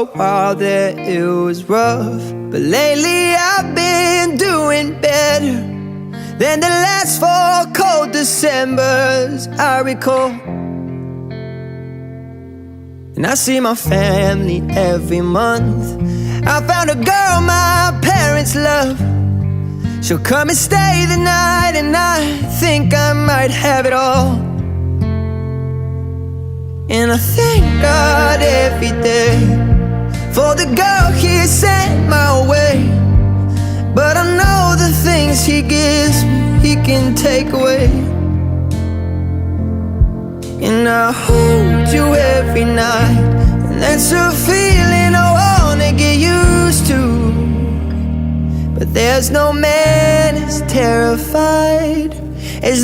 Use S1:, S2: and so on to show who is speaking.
S1: a while there it was rough, but lately I've been doing better than the last 4 cold Decembers I recall. And I see my family every month. I found a girl my parents love. She'll come and stay the night, and I think I might have it all. And I thank God every day for the girl He sent my way. But I know the things He gives me, He can take away. And I hold you every night, and that's a feeling I wanna get used to. But there's no man as terrified as